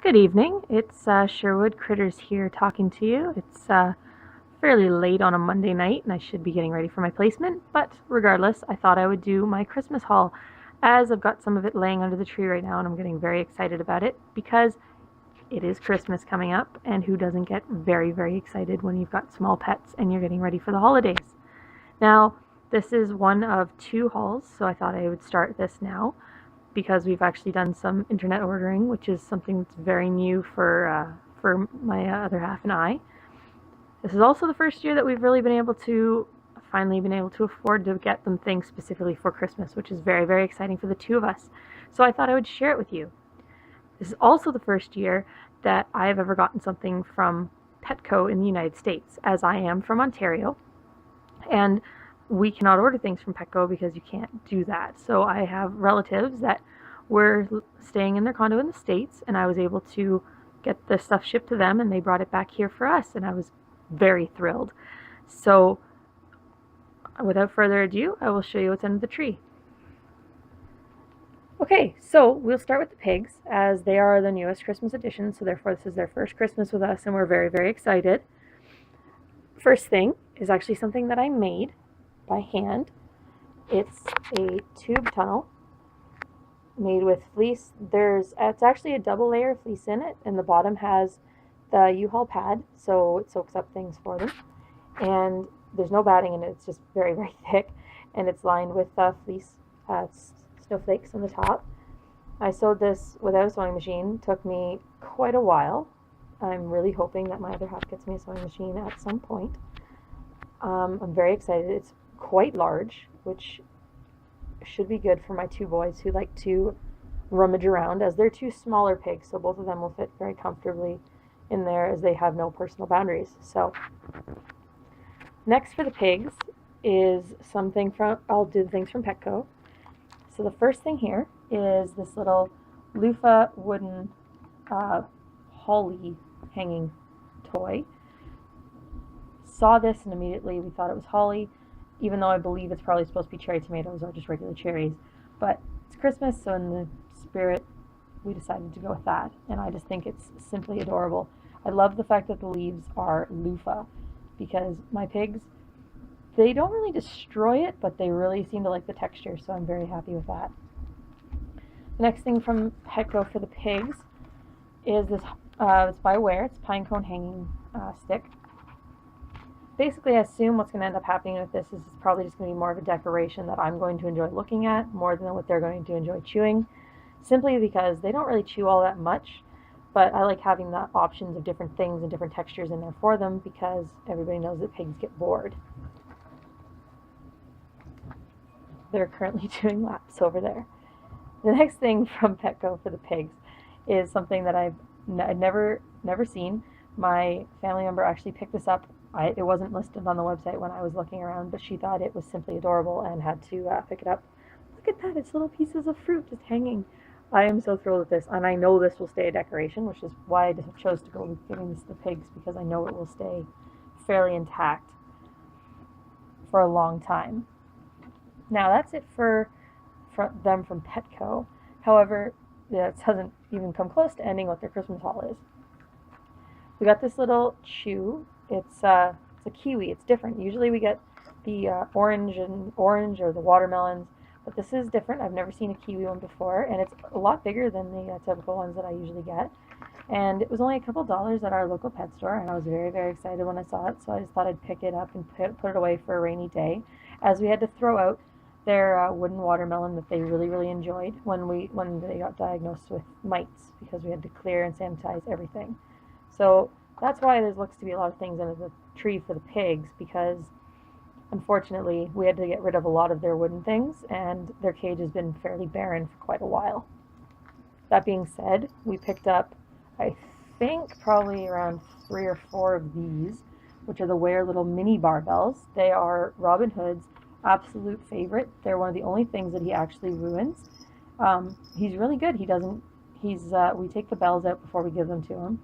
Good evening. It's Sherwood Critters here talking to you. It's fairly late on a Monday night and I should be getting ready for my placement, but regardless, I thought I would do my Christmas haul as I've got some of it laying under the tree right now and I'm getting very excited about it because it is Christmas coming up, and who doesn't get very, very excited when you've got small pets and you're getting ready for the holidays. Now, this is one of two hauls, so I thought I would start this now because we've actually done some internet ordering, which is something that's very new for my other half and I. This is also the first year that we've really finally been able to afford to get them things specifically for Christmas, which is very, very exciting for the two of us. So I thought I would share it with you. This is also the first year that I have ever gotten something from Petco in the United States, as I am from Ontario. And we cannot order things from Petco because you can't do that. So I have relatives that were staying in their condo in the States, and I was able to get the stuff shipped to them, and they brought it back here for us, and I was very thrilled. So without further ado, I will show you what's under the tree. Okay, so we'll start with the pigs, as they are the newest Christmas edition, so therefore this is their first Christmas with us, and we're very, very excited. First thing is actually something that I made by hand. It's a tube tunnel made with fleece. It's actually a double layer of fleece in it, and the bottom has the U-Haul pad, so it soaks up things for them. And there's no batting in it, it's just very, very thick, and it's lined with fleece snowflakes on the top. I sewed this without a sewing machine. It took me quite a while. I'm really hoping that my other half gets me a sewing machine at some point. I'm very excited. It's quite large, which should be good for my two boys who like to rummage around, as they're two smaller pigs, so both of them will fit very comfortably in there as they have no personal boundaries. So next for the pigs is I'll do the things from Petco. So the first thing here is this little loofah wooden holly hanging toy. Saw this and immediately we thought it was holly, even though I believe it's probably supposed to be cherry tomatoes or just regular cherries. But it's Christmas, so in the spirit, we decided to go with that. And I just think it's simply adorable. I love the fact that the leaves are loofah, because my pigs, they don't really destroy it, but they really seem to like the texture, so I'm very happy with that. The next thing from Petco for the pigs is this, it's by Ware, it's pine cone hanging stick. Basically, I assume what's going to end up happening with this is it's probably just going to be more of a decoration that I'm going to enjoy looking at more than what they're going to enjoy chewing, simply because they don't really chew all that much, but I like having the options of different things and different textures in there for them, because everybody knows that pigs get bored. They're currently doing laps over there. The next thing from Petco for the pigs is something that I'd never seen. My family member actually picked this up. It wasn't listed on the website when I was looking around, but she thought it was simply adorable and had to pick it up. Look at that, it's little pieces of fruit just hanging. I am so thrilled with this, and I know this will stay a decoration, which is why I chose to go with giving this to the pigs, because I know it will stay fairly intact for a long time. Now that's it for them from Petco. However, that doesn't even come close to ending what their Christmas haul is. We got this little chew. It's a kiwi. It's different. Usually we get the orange or the watermelons, but this is different. I've never seen a kiwi one before, and it's a lot bigger than the typical ones that I usually get. And it was only a couple dollars at our local pet store, and I was very, very excited when I saw it, so I just thought I'd pick it up and put it away for a rainy day, as we had to throw out their wooden watermelon that they really, really enjoyed when they got diagnosed with mites, because we had to clear and sanitize everything. So that's why there looks to be a lot of things under the tree for the pigs, because unfortunately we had to get rid of a lot of their wooden things, and their cage has been fairly barren for quite a while. That being said, we picked up, I think, probably around 3 or 4 of these, which are the Ware little mini barbells. They are Robin Hood's absolute favorite. They're one of the only things that he actually ruins. He's really good. We take the bells out before we give them to him,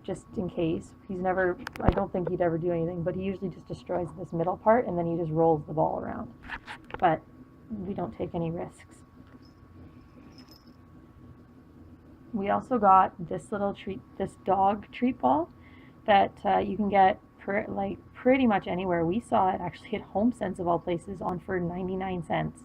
just in case. I don't think he'd ever do anything, but he usually just destroys this middle part, and then he just rolls the ball around. But we don't take any risks. We also got this little treat, this dog treat ball that you can get like pretty much anywhere. We saw it actually at HomeSense of all places on for 99 cents.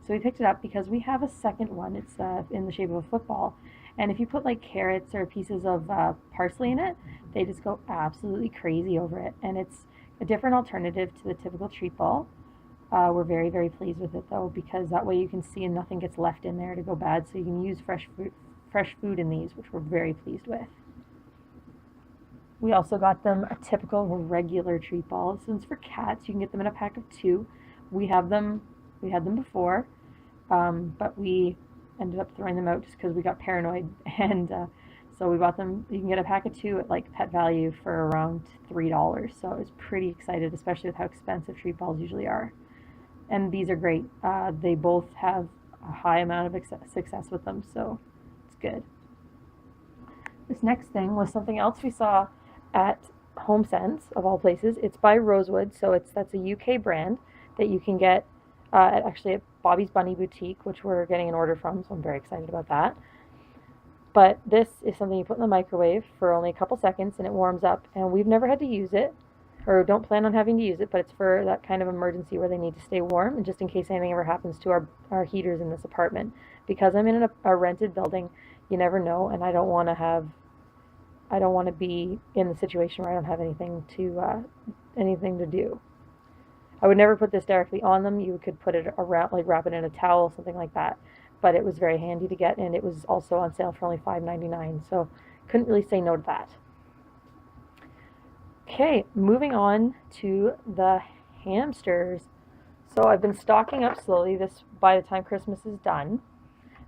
So we picked it up because we have a second one. It's in the shape of a football. And if you put like carrots or pieces of parsley in it, they just go absolutely crazy over it. And it's a different alternative to the typical treat ball. We're very, very pleased with it though, because that way you can see and nothing gets left in there to go bad. So you can use fresh food in these, which we're very pleased with. We also got them a typical regular treat ball. Since for cats, you can get them in a pack of 2. We had them before, but we ended up throwing them out just because we got paranoid, and so we bought them. You can get a pack of 2 at like Pet Value for around $3. So I was pretty excited, especially with how expensive treat balls usually are. And these are great. They both have a high amount of success with them, so it's good. This next thing was something else we saw at HomeSense of all places. It's by Rosewood, so that's a UK brand that you can get actually at Bobby's Bunny Boutique, which we're getting an order from, so I'm very excited about that. But this is something you put in the microwave for only a couple seconds and it warms up, and we've never had to use it, or don't plan on having to use it, but it's for that kind of emergency where they need to stay warm and just in case anything ever happens to our heaters in this apartment. Because I'm in a rented building, you never know, and I don't want to be in the situation where I don't have anything to do. I would never put this directly on them. You could put it around, like wrap it in a towel, something like that. But it was very handy to get, and it was also on sale for only $5.99. So couldn't really say no to that. Okay, moving on to the hamsters. So I've been stocking up slowly. By the time Christmas is done,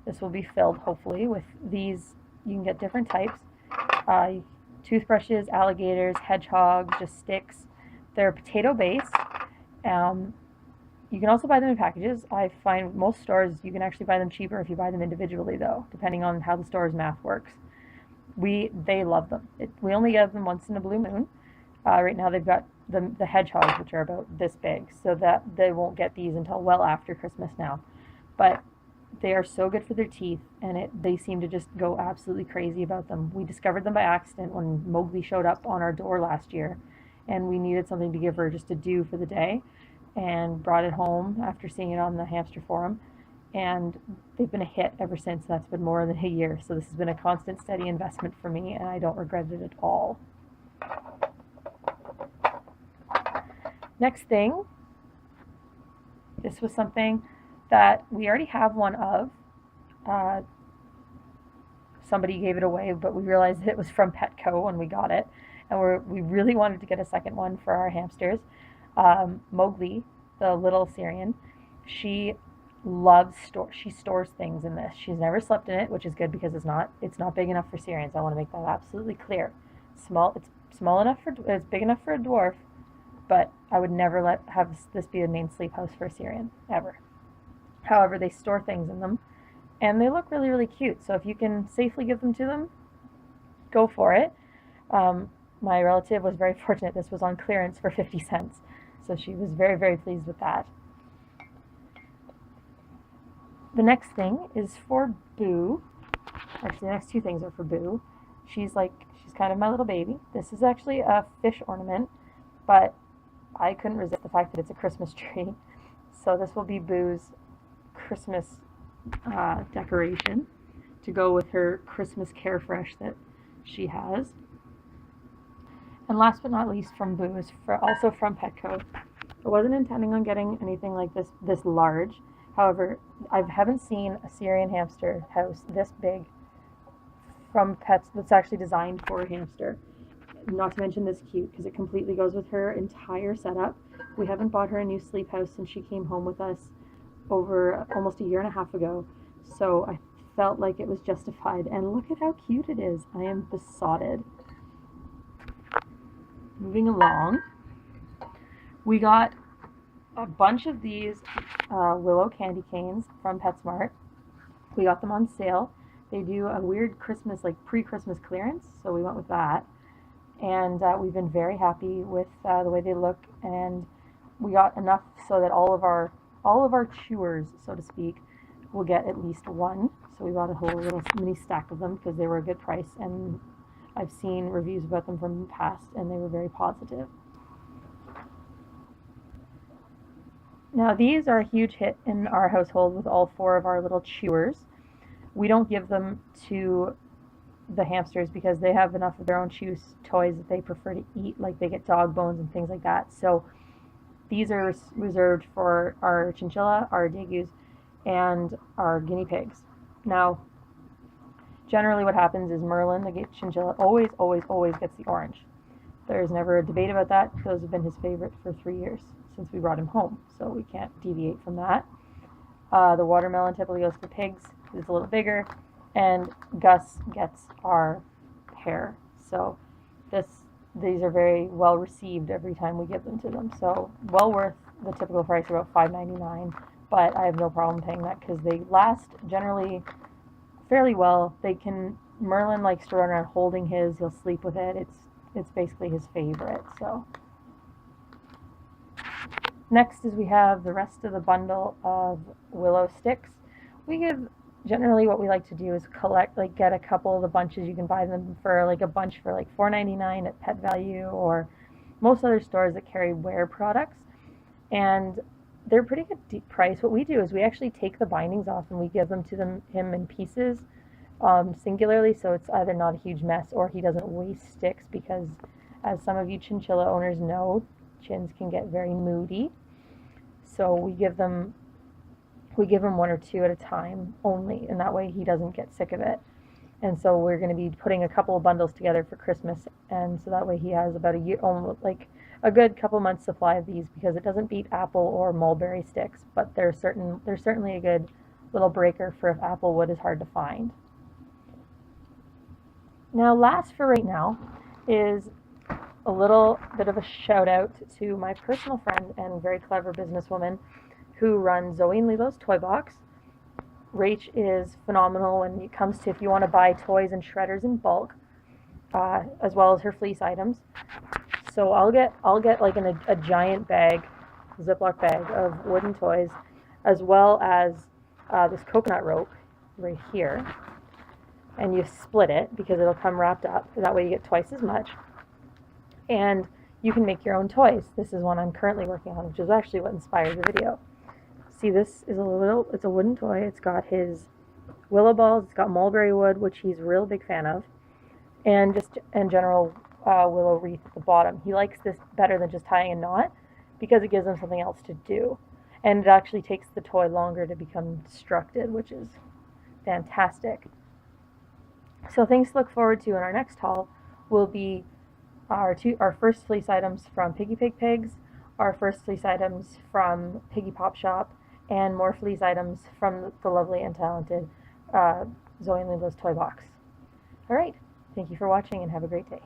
this will be filled hopefully with these. You can get different types. Toothbrushes, alligators, hedgehogs, just sticks. They're potato based. You can also buy them in packages. I find most stores you can actually buy them cheaper if you buy them individually though, depending on how the store's math works. They love them. We only get them once in a blue moon. Right now they've got the hedgehogs, which are about this big, so that they won't get these until well after Christmas now. But they are so good for their teeth, and they seem to just go absolutely crazy about them. We discovered them by accident when Mowgli showed up on our door last year, and we needed something to give her just to do for the day, and brought it home after seeing it on the hamster forum, and they've been a hit ever since. That's been more than a year, so this has been a constant, steady investment for me, and I don't regret it at all. Next thing, this was something that we already have one of. Somebody gave it away, but we realized that it was from Petco when we got it, and we really wanted to get a second one for our hamsters. Mowgli, the little Syrian, she stores things in this. She's never slept in it, which is good because it's not big enough for Syrians. I want to make that absolutely clear. It's big enough for a dwarf, but I would never have this be the main sleep house for a Syrian ever. However, they store things in them, and they look really, really cute. So if you can safely give them to them, go for it. My relative was very fortunate. This was on clearance for 50 cents. So she was very, very pleased with that. The next thing is for Boo. Actually, the next 2 things are for Boo. She's kind of my little baby. This is actually a fish ornament, but I couldn't resist the fact that it's a Christmas tree. So this will be Boo's Christmas decoration to go with her Christmas Carefresh that she has. And last but not least from Boo is also from Petco. I wasn't intending on getting anything like this large. However, I haven't seen a Syrian hamster house this big from Pets that's actually designed for a hamster. Not to mention this cute, because it completely goes with her entire setup. We haven't bought her a new sleep house since she came home with us over almost a year and a half ago. So I felt like it was justified. And look at how cute it is. I am besotted. Moving along, we got a bunch of these Willow candy canes from PetSmart. We got them on sale. They do a weird Christmas, like pre-Christmas clearance, so we went with that. And we've been very happy with the way they look, and we got enough so that all of our chewers, so to speak, will get at least one. So we bought a whole little mini stack of them because they were a good price, and I've seen reviews about them from the past and they were very positive. Now these are a huge hit in our household with all 4 of our little chewers. We don't give them to the hamsters because they have enough of their own chew toys that they prefer to eat, like they get dog bones and things like that. So these are reserved for our chinchilla, our degus, and our guinea pigs. Now, generally what happens is Merlin, the chinchilla, always gets the orange. There's never a debate about that. Those have been his favorite for 3 years since we brought him home, so we can't deviate from that. The watermelon typically goes to pigs. It's a little bigger, and Gus gets our pear. So these are very well received every time we give them to them. So well worth the typical price, about $5.99. But I have no problem paying that because they last generally fairly well. Merlin likes to run around holding his. He'll sleep with it. It's basically his favorite. So next is we have the rest of the bundle of willow sticks. We give generally what we like to do is collect, like get a couple of the bunches. You can buy them for like a bunch for like $4.99 at Pet Value or most other stores that carry wear products, and they're pretty good price. What we do is we actually take the bindings off and we give them to him in pieces, singularly, so it's either not a huge mess or he doesn't waste sticks, because as some of you chinchilla owners know, chins can get very moody. So we give him 1 or 2 at a time only, and that way he doesn't get sick of it. And so we're going to be putting a couple of bundles together for Christmas, and so that way he has about a year, almost like a good couple months supply of these, because it doesn't beat apple or mulberry sticks, but they're certainly a good little breaker for if apple wood is hard to find. Now last for right now is a little bit of a shout out to my personal friend and very clever businesswoman who runs Zoe and Lilo's Toy Box. Rach is phenomenal when it comes to if you want to buy toys and shredders in bulk, as well as her fleece items. So I'll get like a giant bag, Ziploc bag of wooden toys, as well as this coconut rope right here. And you split it because it'll come wrapped up. That way you get twice as much. And you can make your own toys. This is one I'm currently working on, which is actually what inspired the video. See, this is it's a wooden toy. It's got his willow balls. It's got mulberry wood, which he's a real big fan of, and general willow wreath at the bottom. He likes this better than just tying a knot because it gives him something else to do. And it actually takes the toy longer to become constructed, which is fantastic. So things to look forward to in our next haul will be our first fleece items from Piggy Pig Pigs, our first fleece items from Piggy Pop Shop, and more fleece items from the lovely and talented Zoe and Lilo's Toy Box. All right, thank you for watching and have a great day.